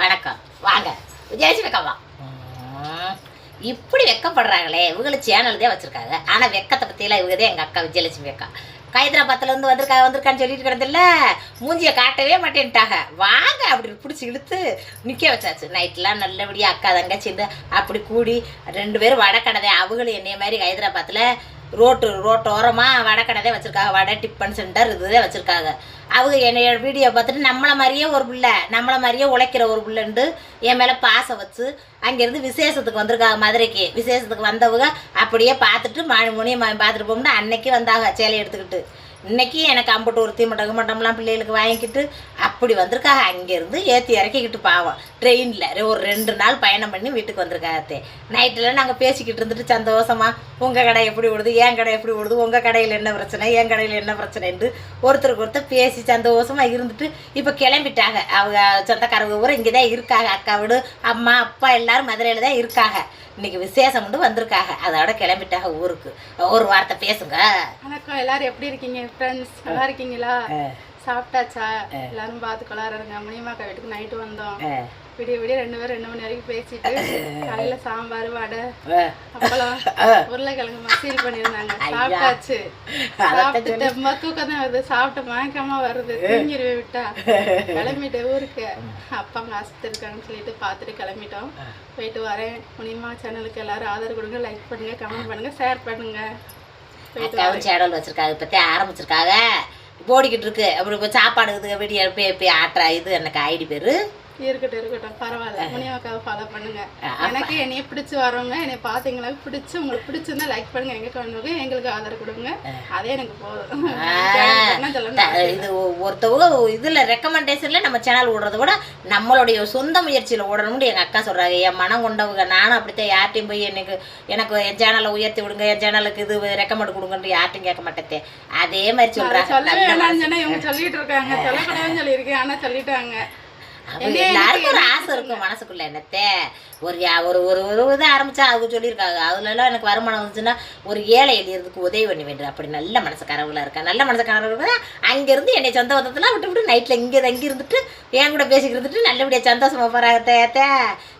வணக்கம். வாங்க விஜயலட்சுமி அக்காவா. இப்படி வெக்கப்படுறாங்களே, இவங்களை சேனல் தான் வச்சுருக்காங்க. ஆனால் வெக்கத்தை பற்றியெல்லாம் இவங்க தான் எங்கள் அக்கா விஜயலட்சுமி அக்கா. ஹைதராபாத்லேருந்து வந்திருக்கான்னு சொல்லிட்டு கிடந்தில்ல, மூஞ்சியை காட்டவே மாட்டேன்ட்டாங்க. வாங்க அப்படி பிடிச்சி இழுத்து நிற்க வச்சாச்சு. நைட்லாம் நல்லபடியாக அக்கா தங்கச்சிருந்து அப்படி கூடி 2 பேரும் வடக்கடை. அவங்களும் என்னைய மாதிரி ஹைதராபாத்தில் ரோட்டோரமாக வடக்கடை தான் வச்சுருக்காங்க. வடை டிஃபன் சென்டர் இதுதான் வச்சுருக்காங்க. அவங்க என்னைய வீடியோ பார்த்துட்டு நம்மளை மாதிரியே ஒரு பிள்ளை, நம்மளை மாதிரியே உழைக்கிற ஒரு பிள்ளைண்டு என் மேலே பாசம் வச்சு அங்கேருந்து விசேஷத்துக்கு வந்திருக்காங்க. மதுரைக்கு விசேஷத்துக்கு வந்தவங்க அப்படியே பார்த்துட்டு முனியை பார்த்துட்டு போகும்போது அன்னைக்கு வந்தாங்க சேலை எடுத்துக்கிட்டு. இன்றைக்கி எனக்கு அம்பட்டு ஒரு தீமட்டம்லாம் பிள்ளைகளுக்கு வாங்கிக்கிட்டு அப்படி வந்திருக்காங்க. அங்கேருந்து ஏற்றி இறக்கிக்கிட்டு பாவம் ட்ரெயினில் ஒரு 2 நாள் பயணம் பண்ணி வீட்டுக்கு வந்திருக்காத்தே. நைட்டில் நாங்கள் பேசிக்கிட்டு இருந்துட்டு சந்தோஷமாக உங்கள் கடை எப்படி ஓடுது, என் கடை எப்படி ஓடுது, உங்கள் கடையில் என்ன பிரச்சனை, என் கடையில் என்ன பிரச்சனைன்னு ஒருத்தருக்கு ஒருத்தர் பேசி சந்தோஷமாக இருந்துட்டு இப்போ கிளம்பிட்டாங்க. அவங்க சொந்தக்காரங்க ஊரை இங்கே தான் இருக்காங்க. அக்கா வீடு, அம்மா அப்பா எல்லோரும் மதுரையில் தான் இருக்காங்க. இன்னைக்கு விசேஷம் வந்து வந்திருக்காங்க. அதோட கிளம்பிட்டாங்க ஊருக்கு. ஒரு வார்த்தை பேசுங்க. வணக்கம், எல்லாரும் எப்படி இருக்கீங்க ஃப்ரெண்ட்ஸ்? நல்லா இருக்கீங்களா? சாப்பிட்டாச்சா? எல்லாரும் பார்த்து கொள்ளாருங்க. முனியம்மாக்கா வீட்டுக்கு நைட்டு வந்தோம். விடிய 2 பேரும் 2 மணி வரைக்கும் பேசிட்டு காலையில சாம்பார், வடை, அப்பளம், உருளைக்கிழங்கு மசீல் பண்ணியிருந்தாங்க. சாப்பிட்டாச்சு. சாப்பிட்டுட்டு தூக்கம் தான் வருது. சாப்பிட்டு மயக்கமா வருது. தூங்கிடுவே விட்டா கிளம்பிட்டு ஊருக்கு. அப்பா அங்கே ஆஸ்பத்திரி இருக்காங்கன்னு சொல்லிட்டு பார்த்துட்டு கிளம்பிட்டோம். போயிட்டு வரேன். முனியம்மா சேனலுக்கு எல்லாரும் ஆதரவு கொடுங்க. லைக் பண்ணுங்க, கமெண்ட் பண்ணுங்க, ஷேர் பண்ணுங்க. சேனல் வச்சிருக்காங்க, இப்போத்தே ஆரம்பிச்சிருக்காங்க, ஓடிக்கிட்டு இருக்கு. அப்படி இப்போ சாப்பாடு இது வீடியோ ஆட்டுறா. இது எனக்கு ஐடி பேரு இருக்கட்டும் பரவாயில்ல. முனியம்மாக்காவை ஃபாலோ பண்ணுங்க. எனக்கு என்னைய பிடிச்சி வரவங்க, என்னை பார்த்தீங்களா பிடிச்சி, உங்களுக்கு பிடிச்சிருந்தா லைக் பண்ணுங்க, எங்க பண்ணுங்க, எங்களுக்கு ஆதரவு கொடுங்க. அதே எனக்கு போதும். இது ஒருத்தவங்க இதுல ரெக்கமெண்டேஷன்ல நம்ம சேனல் ஓடுறத விட நம்மளுடைய சொந்த முயற்சியில ஓடணும்னு எங்க அக்கா சொல்றாங்க. என் மனம் கொண்டவங்க. நானும் அப்படித்தான் யார்ட்டையும் போய் எனக்கு என் சேனலை உயர்த்தி விடுங்க, என் சேனலுக்கு இது ரெக்கமெண்ட் கொடுங்கன்னு யார்ட்டையும் கேட்க மாட்டேன். அதே மாதிரி சொல்றாங்க. இவங்க சொல்லிட்டு இருக்காங்க, சொல்லக்கூடாதுன்னு சொல்லியிருக்கேன், ஆனா சொல்லிட்டாங்க. எல்லாருக்கும் ஒரு ஆசை இருக்கும் மனசுக்குள்ள. என்னத்தே ஒரு இது ஆரம்பிச்சா அவங்க சொல்லியிருக்காங்க. அதுலலாம் எனக்கு வருமானம் வந்துச்சுன்னா ஒரு ஏழை எளியறதுக்கு உதவி பண்ணி வேண்டும். அப்படி நல்ல மனசுக்காரவங்களா இருக்கா. நல்ல மனசுக்காரவங்க அங்கேருந்து என்னை சொந்த வந்ததுலாம் விட்டு நைட்டில் இங்கே தங்கி இருந்துட்டு என் கூட பேசிக்கிட்டு இருந்துட்டு நல்லபடியாக சந்தோஷமாக போகிறாங்க. தேத்த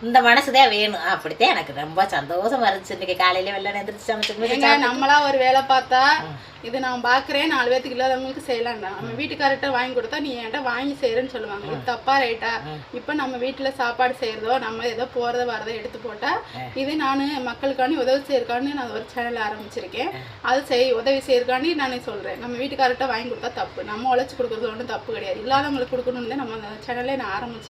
இந்த மனசுதான் வேணும். அப்படித்தான் எனக்கு ரொம்ப சந்தோஷமா இருந்துச்சு. இன்னைக்கு காலையில வெள்ளம் எந்திரிச்சு சமைச்சு நம்மளா ஒரு வேலை பார்த்தா இது நான் பார்க்குறேன், 4 பேத்துக்கு இல்லாதவங்களுக்கு செய்யலாம்டா. நம்ம வீட்டுக்காரர்கிட்ட வாங்கி கொடுத்தா நீ என்கிட்ட வாங்கி செய்யறேன்னு சொல்லுவாங்க. இது தப்பா ரைட்டா? இப்போ நம்ம வீட்டில் சாப்பாடு செய்கிறதோ நம்ம ஏதோ போகிறத வரதோ எடுத்து போட்டால் இது நான் மக்களுக்காண்டி உதவி செய்யறக்காண்டி நான் ஒரு சேனல் ஆரம்பிச்சிருக்கேன். அது உதவி செய்யறக்காண்டி நான் சொல்கிறேன். நம்ம வீட்டுக்காரர்கிட்ட வாங்கி கொடுத்தா தப்பு. நம்ம உழைச்சி கொடுக்குறது ஒன்றும் தப்பு கிடையாது. இல்லாதவங்களுக்கு கொடுக்கணுன்னு தான் நம்ம அந்த சேனலே நான் ஆரம்பிச்சேன்.